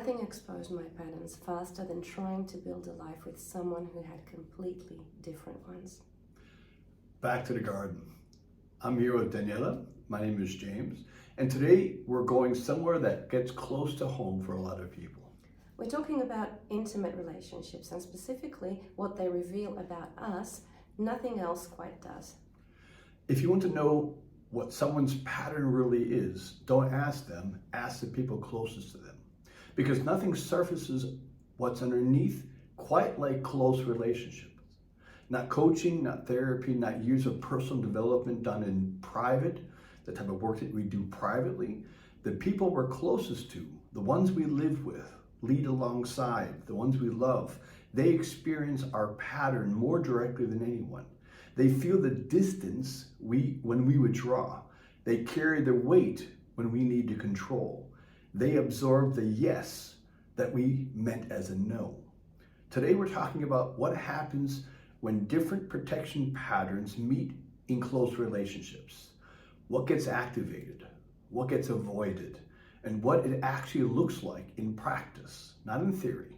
Nothing exposed my patterns faster than trying to build a life with someone who had completely different ones. Back to the garden. I'm here with Daniela. My name is James. And today we're going somewhere that gets close to home for a lot of people. We're talking about intimate relationships and specifically what they reveal about us. Nothing else quite does. If you want to know what someone's pattern really is, don't ask them, ask the people closest to them. Because nothing surfaces what's underneath quite like close relationships. Not coaching, not therapy, not years of personal development done in private, the type of work that we do privately. The people we're closest to, the ones we live with, lead alongside, the ones we love, they experience our pattern more directly than anyone. They feel the distance when we withdraw. They carry the weight when we need to control. They absorb the yes that we meant as a no. Today we're talking about what happens when different protection patterns meet in close relationships. What gets activated, what gets avoided, and what it actually looks like in practice, not in theory,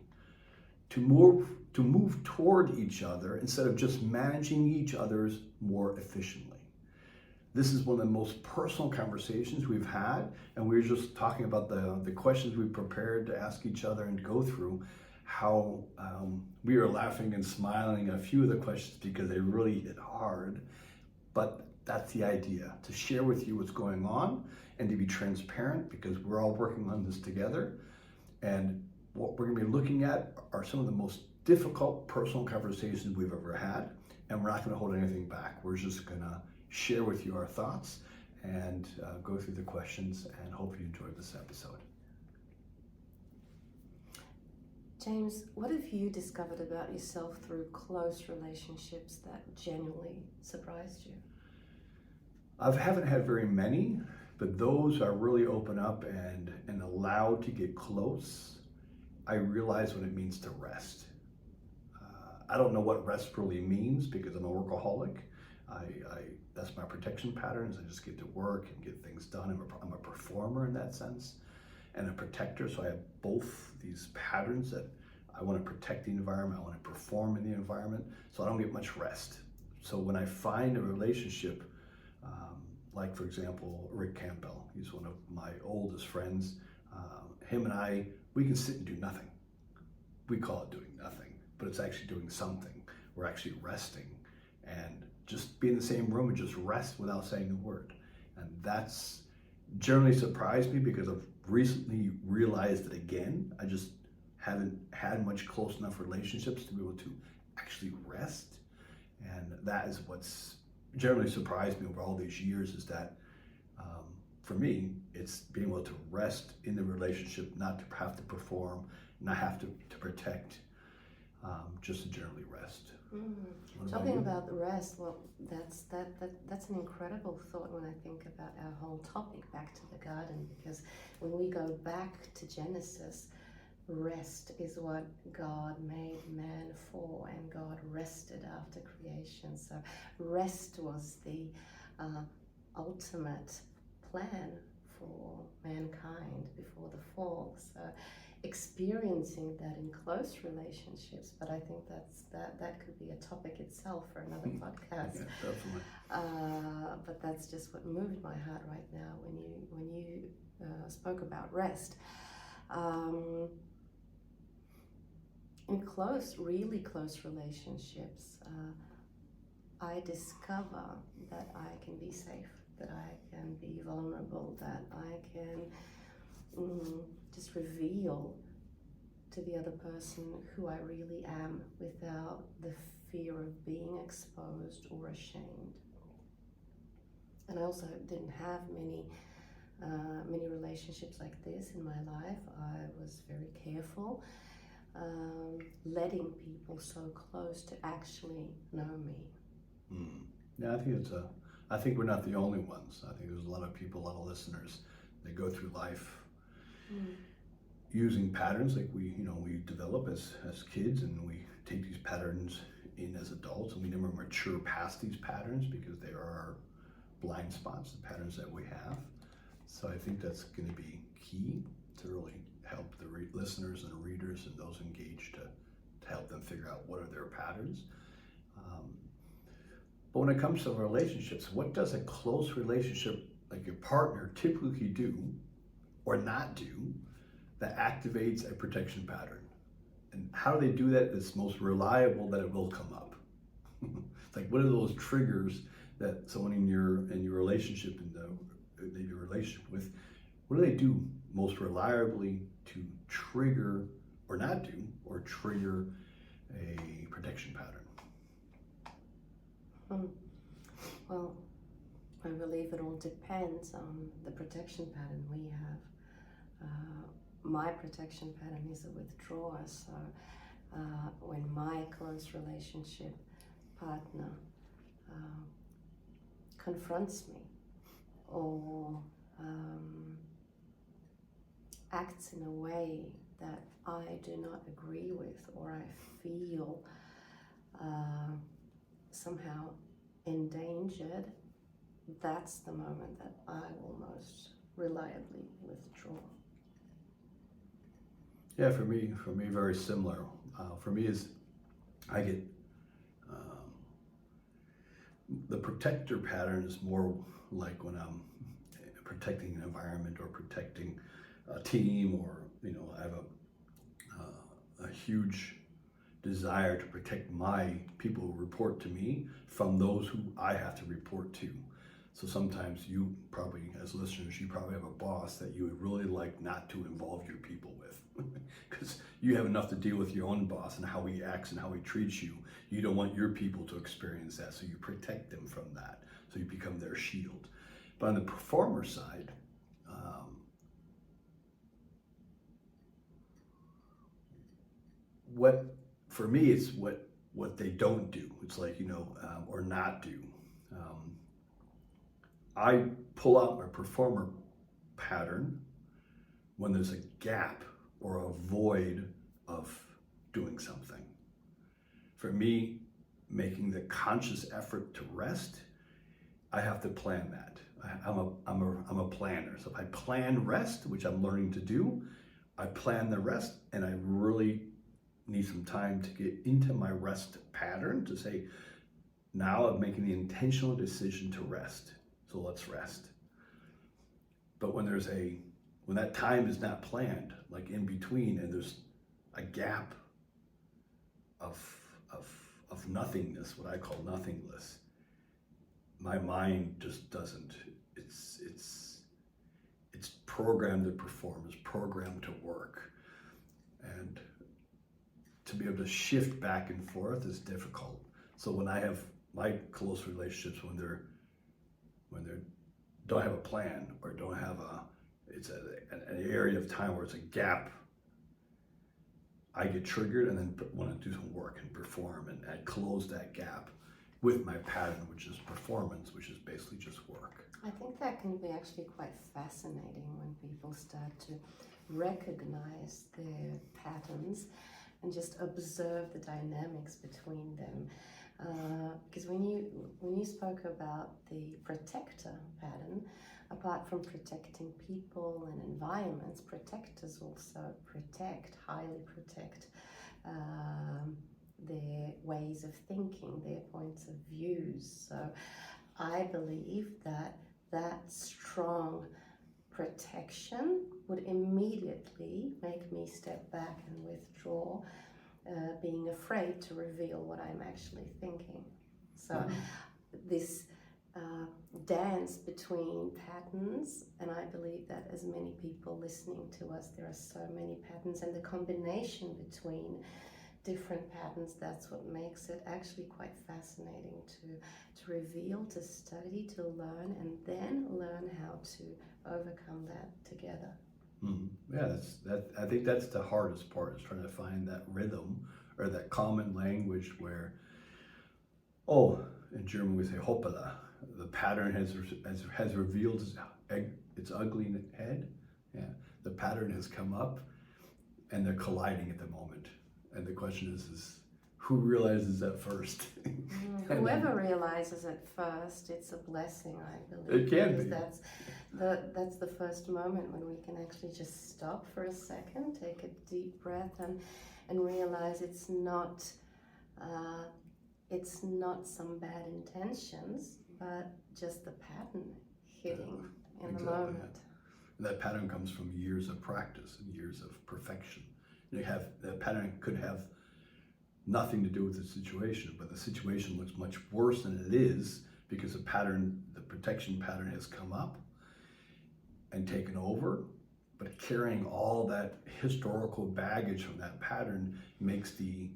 to move toward each other instead of just managing each other's more efficiently. This is one of the most personal conversations we've had, and we were just talking about the questions we prepared to ask each other and go through, how we were laughing and smiling at a few of the questions because they really hit hard, but that's the idea, to share with you what's going on and to be transparent because we're all working on this together. And what we're gonna be looking at are some of the most difficult personal conversations we've ever had, and we're not gonna hold anything back. We're just gonna share with you our thoughts and go through the questions, and hope you enjoyed this episode. James, what have you discovered about yourself through close relationships that genuinely surprised you? I haven't had very many, but those are really open up and allowed to get close. I realize what it means to rest. I don't know what rest really means because I'm a workaholic. That's my protection patterns. I just get to work and get things done. I'm a performer in that sense and a protector. So I have both these patterns that I want to protect the environment. I want to perform in the environment. So I don't get much rest. So when I find a relationship, like for example, Rick Campbell, he's one of my oldest friends. Him and I, we can sit and do nothing. We call it doing nothing, but it's actually doing something. We're actually resting and just be in the same room and just rest without saying a word. And that's generally surprised me because I've recently realized that again, I just haven't had much close enough relationships to be able to actually rest. And that is what's generally surprised me over all these years, is that for me, it's being able to rest in the relationship, not to have to perform, not have to protect, just to generally rest. Talking about the rest, well, that's an incredible thought when I think about our whole topic, back to the garden, because when we go back to Genesis, rest is what God made man for, and God rested after creation. So rest was the ultimate plan for mankind before the fall. So experiencing that in close relationships, but I think that could be a topic itself for another podcast. Yeah, definitely. But that's just what moved my heart right now when you spoke about rest. In really close relationships, I discover that I can be safe, that I can be vulnerable, that I can just reveal to the other person who I really am without the fear of being exposed or ashamed. And I also didn't have many relationships like this in my life. I was very careful, letting people so close to actually know me. Yeah, I think we're not the only ones. I think there's a lot of people, a lot of listeners, they go through life using patterns like we develop as kids, and we take these patterns in as adults, and we never mature past these patterns because they are our blind spots, the patterns that we have. So I think that's going to be key. to really help the listeners and readers and those engaged to help them figure out what are their patterns. But when it comes to relationships, what does a close relationship like your partner typically do or not do that activates a protection pattern? And how do they do that that's most reliable that it will come up? It's like, what are those triggers that someone in your relationship that your relationship with, what do they do most reliably to trigger or not do or trigger a protection pattern? Well, I believe it all depends on the protection pattern we have. My protection pattern is a withdrawer, so when my close relationship partner confronts me or acts in a way that I do not agree with or I feel somehow endangered, that's the moment that I will most reliably withdraw. Yeah, for me, very similar. For me, is I get the protector pattern is more like when I'm protecting an environment or protecting a team, or I have a huge desire to protect my people who report to me from those who I have to report to. So sometimes you probably, as listeners, you probably have a boss that you would really like not to involve your people with because you have enough to deal with your own boss and how he acts and how he treats you. You don't want your people to experience that, so you protect them from that. So you become their shield. But on the performer side, what for me it's what they don't do. It's like or not do. I pull out my performer pattern when there's a gap or a void of doing something. For me, making the conscious effort to rest, I have to plan that. I'm a planner. So if I plan rest, which I'm learning to do, I plan the rest, and I really need some time to get into my rest pattern to say, now I'm making the intentional decision to rest. So let's rest. But when that time is not planned, like in between, and there's a gap of nothingness, what I call nothingness, my mind just doesn't. It's programmed to perform. It's programmed to work, and to be able to shift back and forth is difficult. So when I have my close relationships, when they don't have a plan or don't have an area of time where it's a gap, I get triggered and then want to do some work and perform, and I close that gap with my pattern, which is performance, which is basically just work. I think that can be actually quite fascinating when people start to recognize their patterns and just observe the dynamics between them. Because when you spoke about the protector pattern, apart from protecting people and environments, protectors also highly protect their ways of thinking, their points of views. So I believe that strong protection would immediately make me step back and withdraw, being afraid to reveal what I'm actually thinking. So this dance between patterns, and I believe that as many people listening to us, there are so many patterns, and the combination between different patterns, that's what makes it actually quite fascinating to reveal, to study, to learn, and then learn how to overcome that together. Yeah, I think that's the hardest part, is trying to find that rhythm or that common language where, in German we say hoppala, the pattern has revealed its ugly head. Yeah, the pattern has come up, and they're colliding at the moment. And the question is who realizes that first? Whoever realizes it first, it's a blessing, I believe. It can be. That's the first moment when we can actually just stop for a second, take a deep breath, and realize uh, it's not some bad intentions, but just the pattern hitting in the moment. Yeah. And that pattern comes from years of practice and years of perfection. That pattern could have nothing to do with the situation, but the situation looks much worse than it is because the protection pattern has come up and taken over. But carrying all that historical baggage from that pattern makes it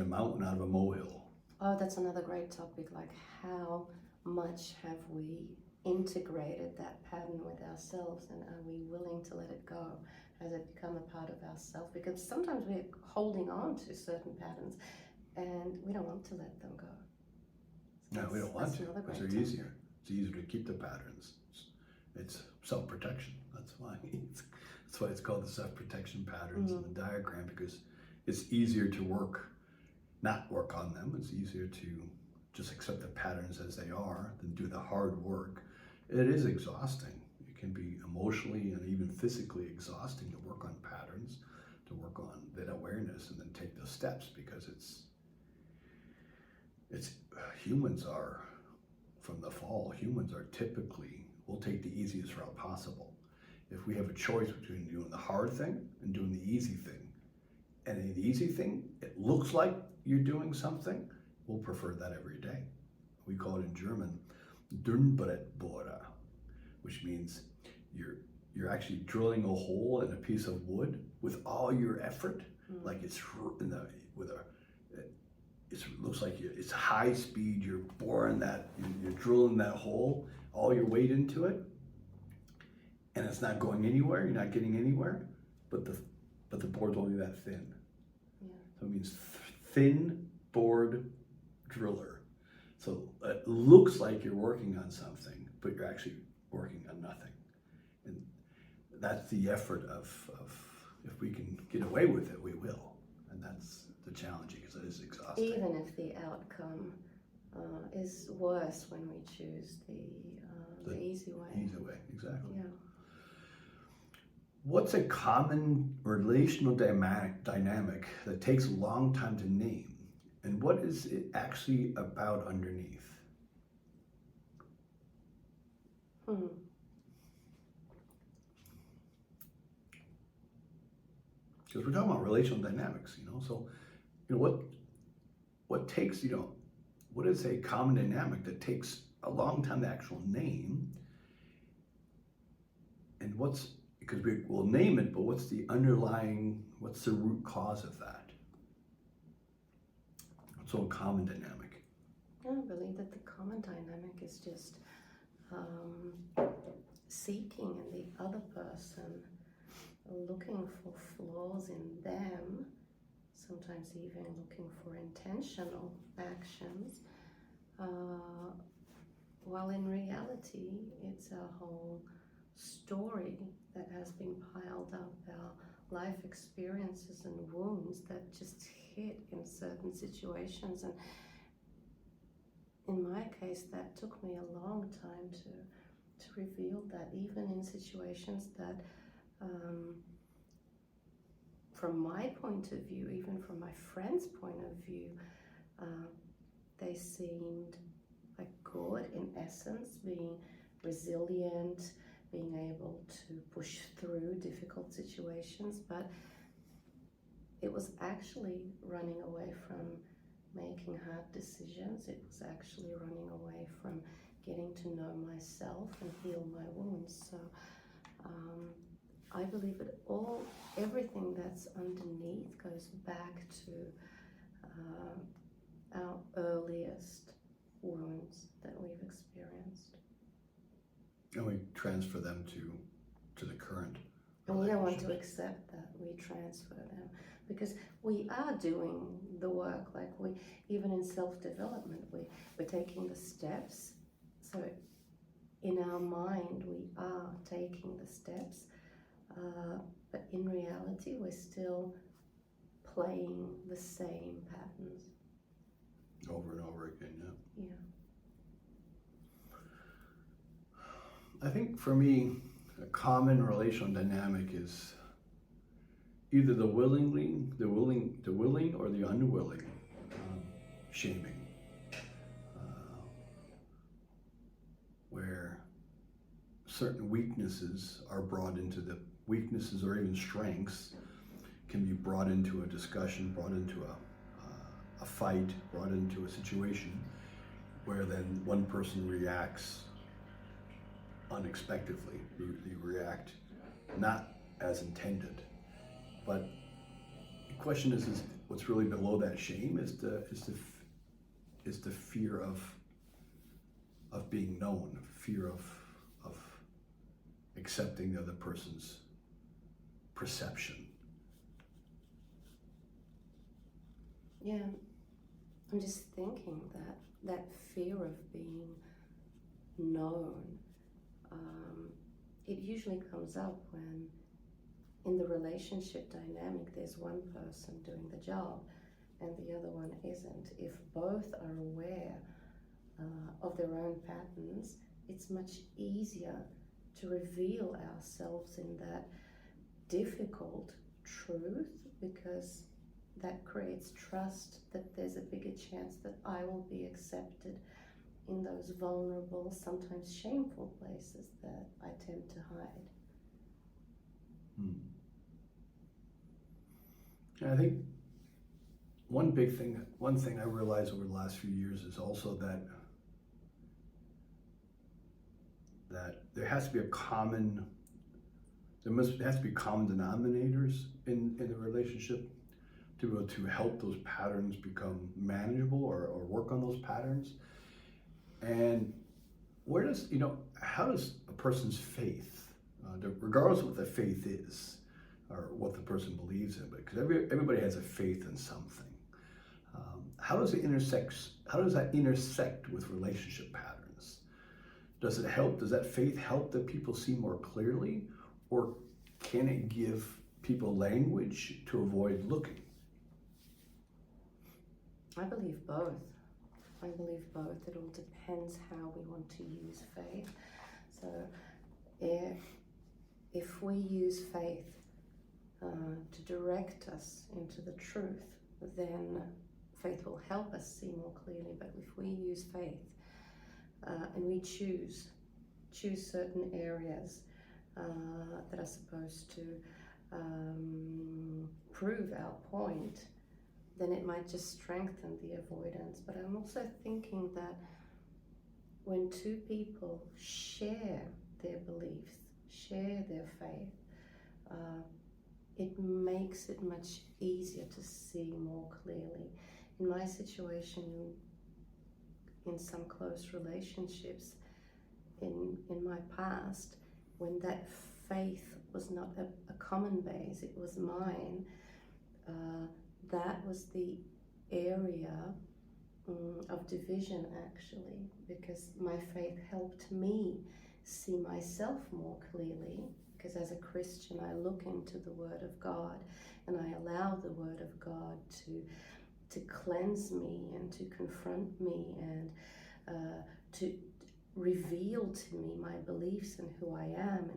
a mountain out of a molehill. Oh, that's another great topic. Like, how much have we integrated that pattern with ourselves, and are we willing to let it go? Has it become a part of ourselves? Because sometimes we're holding on to certain patterns and we don't want to let them go. So no, we don't want to, because they're easier. It's easier to keep the patterns. It's self-protection. That's why it's called the self-protection patterns in the diagram, because it's easier to not work on them. It's easier to just accept the patterns as they are than do the hard work. It is exhausting. It can be emotionally and even physically exhausting to work on patterns, to work on that awareness, and then take those steps, because humans are, from the fall, humans are typically, will take the easiest route possible. If we have a choice between doing the hard thing and doing the easy thing, and in the easy thing, it looks like you're doing something, we'll prefer that every day. We call it in German, Dürrenbrettbohrer, which means you're actually drilling a hole in a piece of wood with all your effort, like it looks like it's high speed. You're boring you're drilling that hole, all your weight into it, and it's not going anywhere. You're not getting anywhere, but the board's only that thin. Yeah. So it means thin board driller. So it looks like you're working on something, but you're actually working on nothing. And that's the effort of if we can get away with it, we will. And that's the challenge, because it is exhausting. Even if the outcome is worse when we choose the easy way. Easy way, exactly. Yeah. What's a common relational dynamic that takes a long time to name? And what is it actually about underneath? Because we're talking about relational dynamics, so what takes, what is a common dynamic that takes a long time to actually name? And because we'll name it, but what's the root cause of that? What's so a common dynamic? I believe that the common dynamic is just seeking in the other person, looking for flaws in them, sometimes even looking for intentional actions, while in reality it's a whole story that has been piled up, our life experiences and wounds that just hit in certain situations. And in my case, that took me a long time to reveal that, even in situations that from my point of view, even from my friend's point of view, they seemed like good in essence, being resilient, being able to push through difficult situations, but it was actually running away from making hard decisions. It was actually running away from getting to know myself and heal my wounds. So I believe everything that's underneath goes back to our earliest wounds that we've experienced. And we transfer them to the current. And we don't want to accept that. We transfer them because we are doing the work. Like even in self-development, we're taking the steps. So in our mind, we are taking the steps, but in reality, we're still playing the same patterns. Over and over again, yeah. Yeah. I think for me, a common relational dynamic is either the willing or the unwilling shaming, where certain weaknesses are brought into the weaknesses or even strengths can be brought into a discussion, brought into a fight, brought into a situation where then one person reacts unexpectedly. They react not as intended. But the question is what's really below that shame is the fear of being known, fear of accepting the other person's perception. Yeah, I'm just thinking that fear of being known, it usually comes up when in the relationship dynamic there's one person doing the job and the other one isn't. If both are aware of their own patterns, it's much easier to reveal ourselves in that difficult truth, because that creates trust that there's a bigger chance that I will be accepted in those vulnerable, sometimes shameful places that I tend to hide. I think one thing I realized over the last few years is also that there has to be common denominators in the relationship to be able to help those patterns become manageable or work on those patterns. And how does a person's faith, regardless of what the faith is or what the person believes in, because everybody has a faith in something, how does that intersect with relationship patterns? Does that faith help that people see more clearly, or can it give people language to avoid looking? I believe both. It all depends how we want to use faith. So if we use faith to direct us into the truth, then faith will help us see more clearly. But if we use faith and we choose certain areas that are supposed to prove our point, then it might just strengthen the avoidance. But I'm also thinking that when two people share their beliefs, share their faith, it makes it much easier to see more clearly. In my situation, in some close relationships in my past, when that faith was not a common base, it was mine, that was the area of division, actually, because my faith helped me see myself more clearly, because as a Christian I look into the Word of God and I allow the Word of God to cleanse me and to confront me and to reveal to me my beliefs and who I am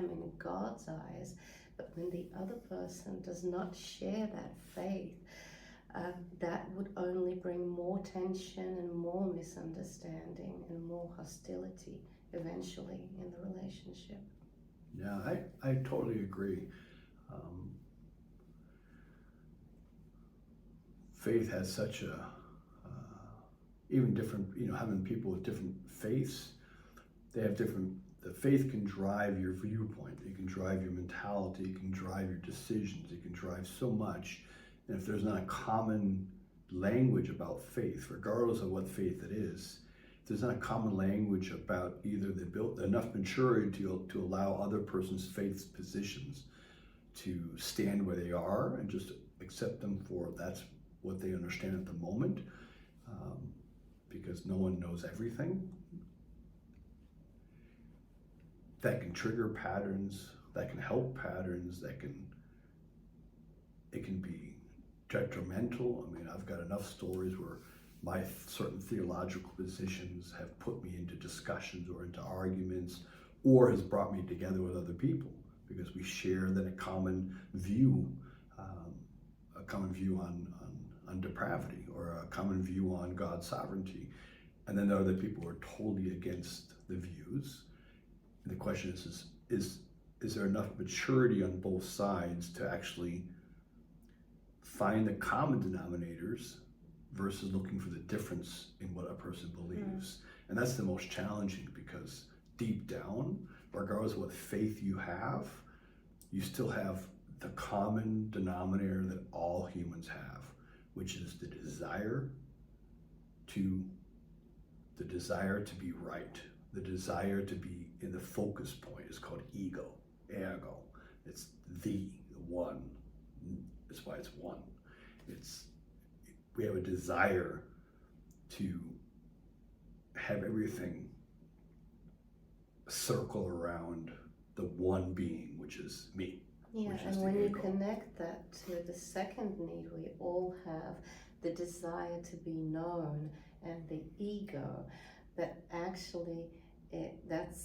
in God's eyes. But when the other person does not share that faith, that would only bring more tension and more misunderstanding and more hostility eventually in the relationship. Yeah, I totally agree. Faith has such even different, having people with different faiths, the faith can drive your viewpoint, it can drive your mentality, it can drive your decisions, it can drive so much. And if there's not a common language about faith, regardless of what faith it is, if there's not a common language about either they built enough maturity to allow other person's faith positions to stand where they are and just accept them for that's what they understand at the moment, because no one knows everything. That can trigger patterns, that can help patterns, it can be detrimental. I mean, I've got enough stories where my certain theological positions have put me into discussions or into arguments or has brought me together with other people because we share then a common view, on depravity, or a common view on God's sovereignty. And then there are other people who are totally against the views. And the question is there enough maturity on both sides to actually find the common denominators versus looking for the difference in what a person believes? And that's the most challenging, because deep down, regardless of what faith you have, you still have the common denominator that all humans have, which is the desire to be right, the desire to be in the focus point. Is called ego. It's the one. That's why it's one. We have a desire to have everything circle around the one being, which is me. Yeah, and when you connect that to the second need we all have, the desire to be known and the ego, that actually that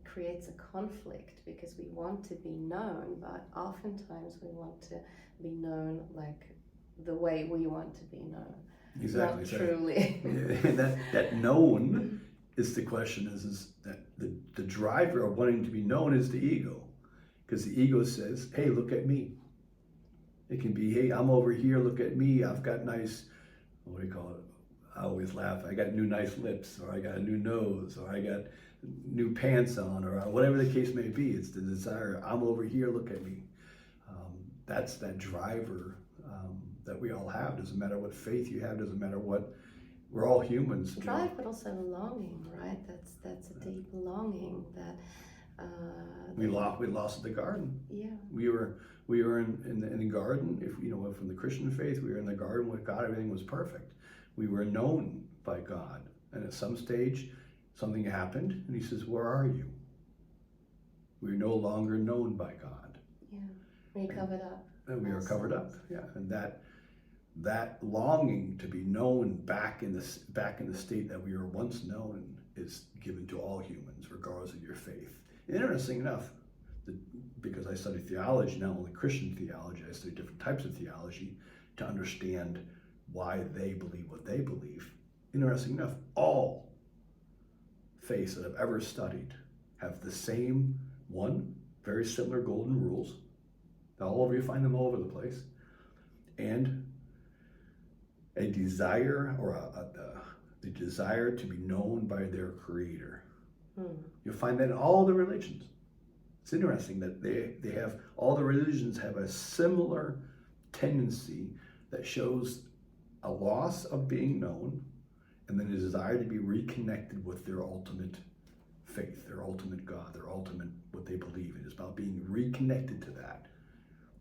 creates a conflict, because we want to be known, but oftentimes we want to be known like the way we want to be known. Exactly. Not truly. And that known is the question, is that the driver of wanting to be known is the ego. Because the ego says, hey, look at me. It can be, hey, I'm over here, look at me. I've got nice, what do you call it? I always laugh. I got new nice lips, or I got a new nose, or I got new pants on, or whatever the case may be. It's the desire, I'm over here, look at me. That's that driver that we all have. Doesn't matter what faith you have, doesn't matter what, we're all humans. Drive, but also longing, right? That's a deep longing that we lost the garden. Yeah. We were in the garden. If from the Christian faith, we were in the garden with God. Everything was perfect. We were known by God, and at some stage, something happened, and He says, "Where are you?" We're no longer known by God. Yeah, we covered up. And we are covered up. Yeah, and that longing to be known back in the state that we were once known is given to all humans, regardless of your faith. Interesting enough, because I study theology, not only Christian theology, I study different types of theology to understand why they believe what they believe. Interesting enough, all faiths that I've ever studied have the same very similar golden rules. All over, you find them all over the place, and a desire, or the desire to be known by their Creator. You'll find that in all the religions. It's interesting that they have, all the religions have a similar tendency that shows a loss of being known, and then a desire to be reconnected with their ultimate faith, their ultimate God, their ultimate, what they believe in. It's about being reconnected to that.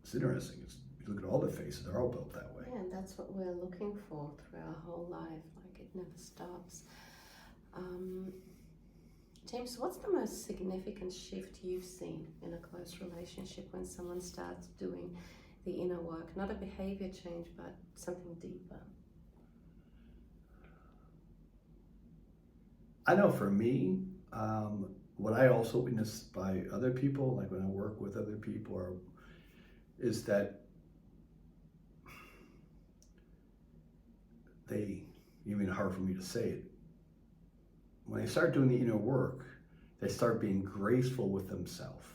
It's interesting. You look at all the faiths, they're all built that way. Yeah, and that's what we're looking for through our whole life. Like, it never stops. James, what's the most significant shift you've seen in a close relationship when someone starts doing the inner work? Not a behavior change, but something deeper. I know for me, what I also witness by other people, like when I work with other people, is that even hard for me to say it, when they start doing the inner work, they start being graceful with themselves,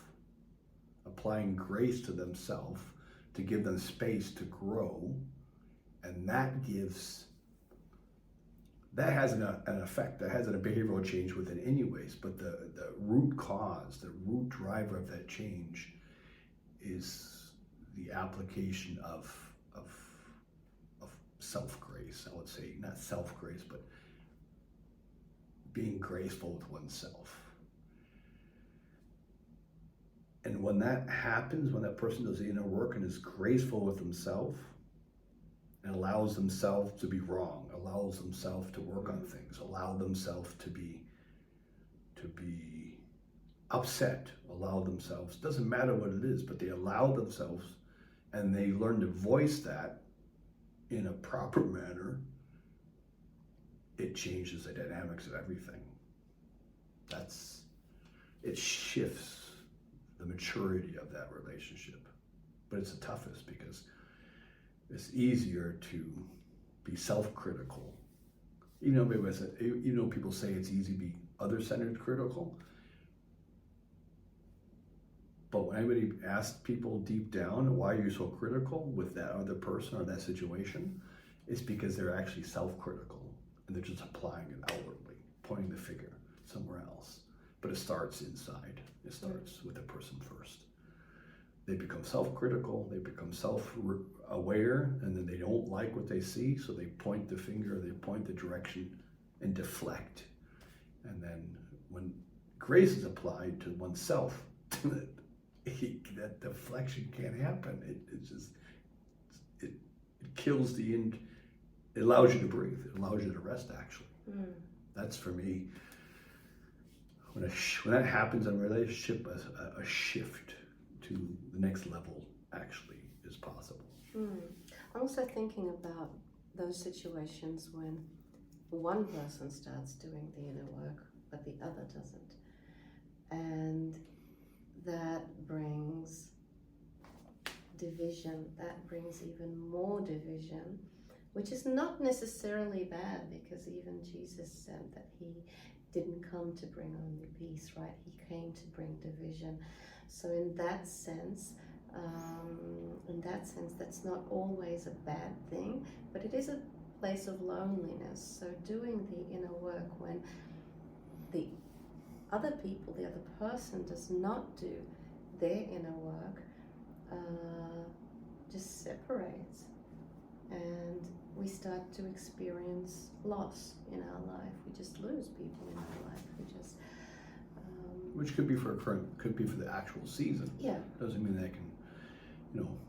applying grace to themselves to give them space to grow, and that has an effect, that has a behavioral change within anyways, but the root cause, the root driver of that change is the application of self-grace. I would say not self-grace, but being graceful with oneself. And when that happens, when that person does the inner work and is graceful with themselves and allows themselves to be wrong, allows themselves to work on things, allow themselves to be upset, allow themselves, doesn't matter what it is, but they allow themselves and they learn to voice that in a proper manner, it changes the dynamics of everything. That's it shifts the maturity of that relationship. But it's the toughest because it's easier to be self-critical. People say it's easy to be other-centered critical. But when anybody asks people deep down, why are you so critical with that other person or that situation? It's because they're actually self-critical and they're just applying it outwardly, pointing the finger somewhere else. But it starts inside. It starts with the person first. They become self-critical, they become self-aware, and then they don't like what they see, so they point the finger, they point the direction and deflect. And then when grace is applied to oneself, that deflection can't happen. It kills the end. It allows you to breathe. It allows you to rest, actually. That's for me. When that happens in a relationship, a shift to the next level actually is possible. I'm also thinking about those situations when one person starts doing the inner work, but the other doesn't. And that brings division, that brings even more division, which is not necessarily bad, because even Jesus said that he didn't come to bring only peace, right? He came to bring division. So in that sense, that's not always a bad thing, but it is a place of loneliness. So doing the inner work when the other people, the other person does not do their inner work, just separates, and we start to experience loss in our life. We just lose people in our life. Which could be for the actual season. Yeah. Doesn't mean that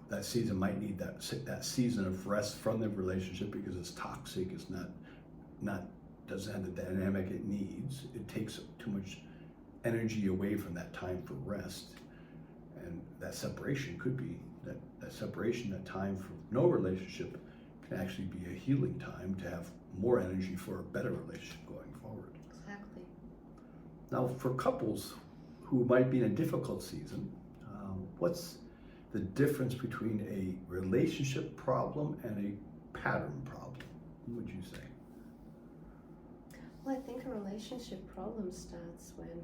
that season might need that season of rest from the relationship because it's toxic. It's not doesn't have the dynamic it needs. It takes too much energy away from that time for rest, and that separation could be that separation. That time for no relationship can actually be a healing time to have more energy for a better relationship going forward. Exactly. Now, for couples who might be in a difficult season, what's the difference between a relationship problem and a pattern problem? What would you say? Well, I think a relationship problem starts when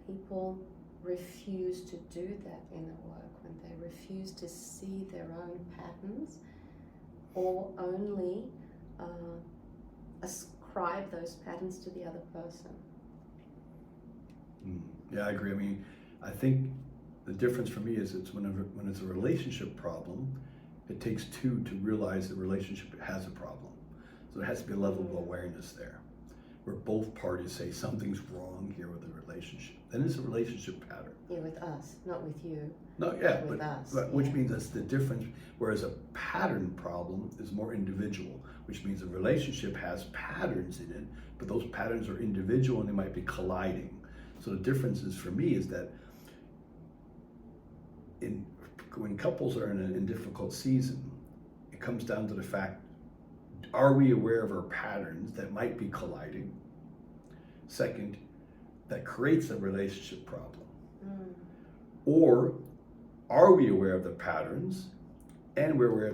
people refuse to do that inner work, when they refuse to see their own patterns, or only ascribe those patterns to the other person. Yeah, I agree. I mean, I think the difference for me is when it's a relationship problem, it takes two to realize the relationship has a problem. So there has to be a level of awareness there, where both parties say something's wrong here with the relationship. Then it's a relationship pattern. Yeah, with us, not with you. No, yeah, with us. Which means that's the difference. Whereas a pattern problem is more individual, which means a relationship has patterns in it, but those patterns are individual and they might be colliding. So the difference is for me is that when couples are in a difficult season, it comes down to the fact, are we aware of our patterns that might be colliding? Second, that creates a relationship problem. Or are we aware of the patterns and we're aware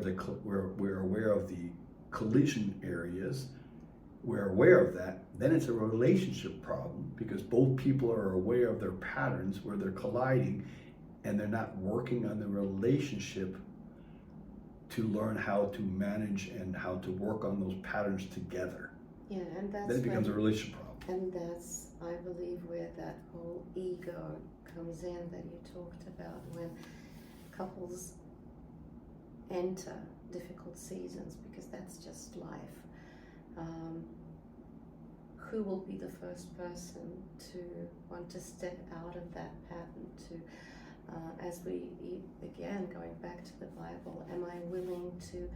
of the collision areas, we're aware of that, then it's a relationship problem because both people are aware of their patterns where they're colliding and they're not working on the relationship to learn how to manage and how to work on those patterns together. Yeah, and that's then it becomes a relationship problem. And that's, I believe, where that whole ego comes in that you talked about, when couples enter difficult seasons, because that's just life. Who will be the first person to want to step out of that pattern, to as we, again, going back to the Bible, am I willing to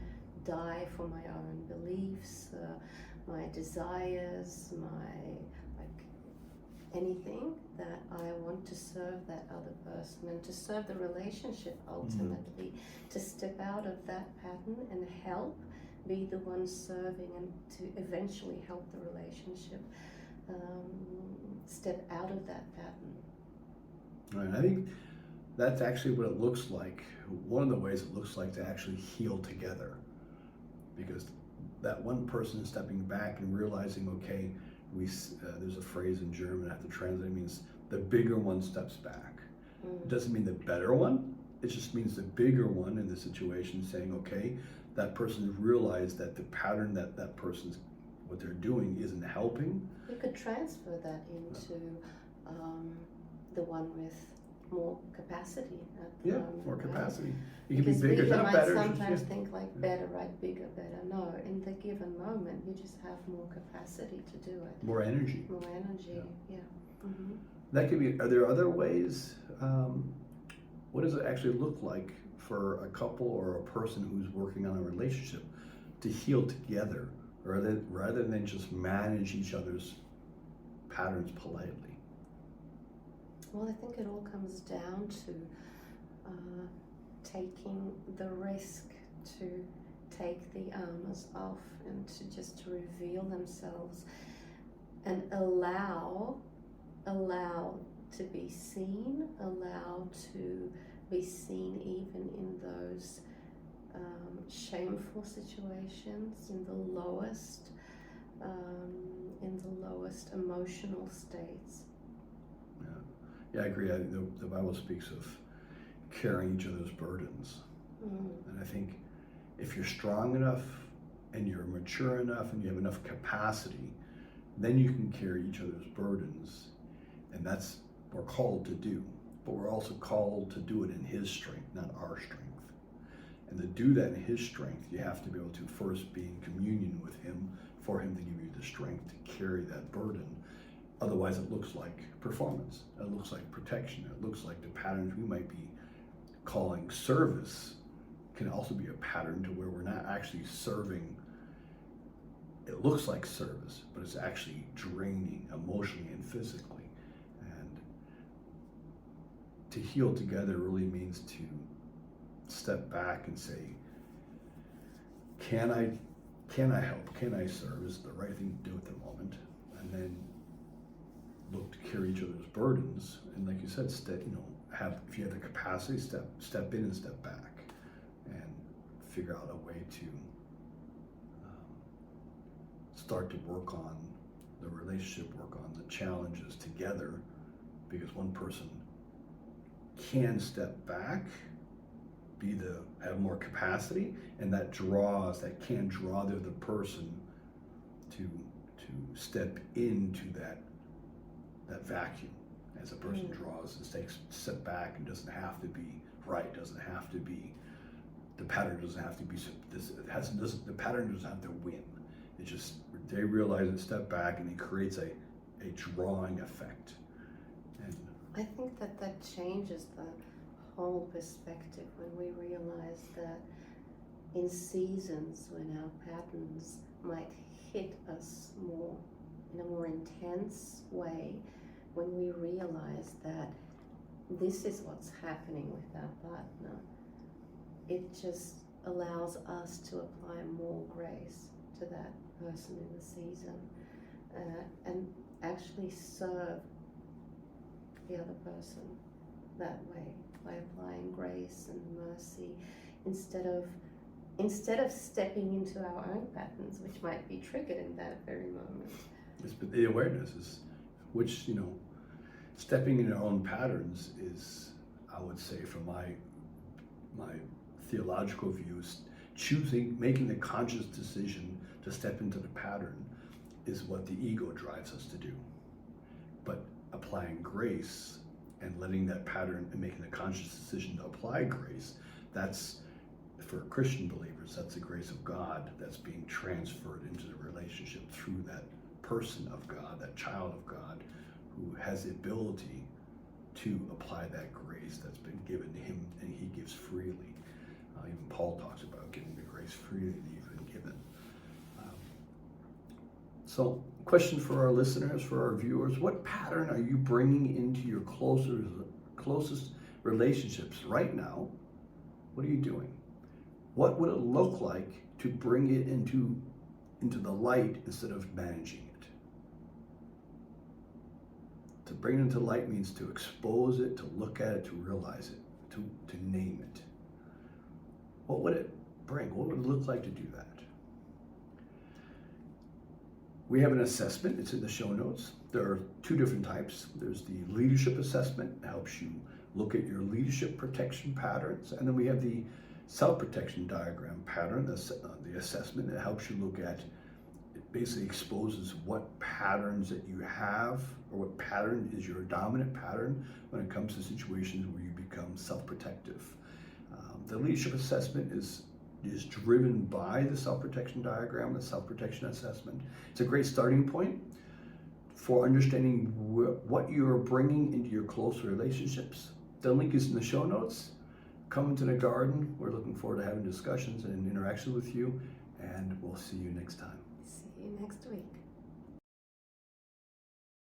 die for my own beliefs, my desires, anything that I want to serve that other person and to serve the relationship ultimately, to step out of that pattern and help, be the one serving, and to eventually help the relationship step out of that pattern. Right. I think that's actually what it looks like. One of the ways it looks like to actually heal together, because that one person stepping back and realizing, okay, there's a phrase in German I have to translate. It means the bigger one steps back. It doesn't mean the better one. It just means the bigger one in the situation saying, okay, that person realized that the pattern that person's what they're doing isn't helping. You could transfer that into the one with more capacity at the moment. More right? capacity. You can Because be bigger, bigger not might better. sometimes think like better, right? Bigger, better. No, in the given moment, you just have more capacity to do it. More energy. More energy, yeah. Mm-hmm. That could be. Are there other ways? What does it actually look like for a couple or a person who's working on a relationship to heal together, rather than just manage each other's patterns politely? Well, I think it all comes down to taking the risk to take the armors off and to reveal themselves and allow to be seen, allow to be seen even in those shameful situations, in the lowest emotional states. Yeah, I agree. The Bible speaks of carrying each other's burdens. And I think if you're strong enough and you're mature enough and you have enough capacity, then you can carry each other's burdens. And that's what we're called to do. But we're also called to do it in His strength, not our strength. And to do that in His strength, you have to be able to first be in communion with Him, for Him to give you the strength to carry that burden. Otherwise, it looks like performance. It looks like protection. It looks like the patterns we might be calling service can also be a pattern to where we're not actually serving. It looks like service, but it's actually draining emotionally and physically. And to heal together really means to step back and say, can I help? Can I serve? Is it the right thing to do at the moment? And then look to carry each other's burdens. And like you said, if you have the capacity, step in and step back, and figure out a way to start to work on the relationship, work on the challenges together, because one person can step back, have more capacity, and that can draw the other person to step into that vacuum. As a person draws and takes a step back and doesn't have to be right, doesn't have to be, the pattern doesn't have to be, the pattern doesn't have to win. It just, they realize and step back, and it creates a drawing effect. And I think that changes the whole perspective when we realize that in seasons when our patterns might hit us more in a more intense way, when we realize that this is what's happening with our partner, it just allows us to apply more grace to that person in the season, and actually serve the other person that way by applying grace and mercy instead of stepping into our own patterns, which might be triggered in that very moment. But the awareness is, which, stepping in your own patterns is, I would say, from my theological views, making the conscious decision to step into the pattern is what the ego drives us to do. But applying grace and letting that pattern and making the conscious decision to apply grace, that's, for Christian believers, that's the grace of God that's being transferred into the relationship through that person of God, that child of God, who has the ability to apply that grace that's been given to him, and he gives freely. Even Paul talks about giving the grace freely that you've been given. So, question for our listeners, for our viewers: what pattern are you bringing into your closest relationships right now? What are you doing? What would it look like to bring it into the light instead of managing it? To bring it into light means to expose it, to look at it, to realize it, to name it. What would it bring? What would it look like to do that? We have an assessment. It's in the show notes. There are two different types. There's the leadership assessment. It helps you look at your leadership protection patterns. And then we have the self-protection diagram pattern, the assessment. It helps you look at, it basically exposes what patterns that you have, or what pattern is your dominant pattern when it comes to situations where you become self-protective. The leadership assessment is driven by the self-protection diagram, the self-protection assessment. It's a great starting point for understanding what you're bringing into your close relationships. The link is in the show notes. Come into the garden. We're looking forward to having discussions and interactions with you, and we'll see you next time. See you next week.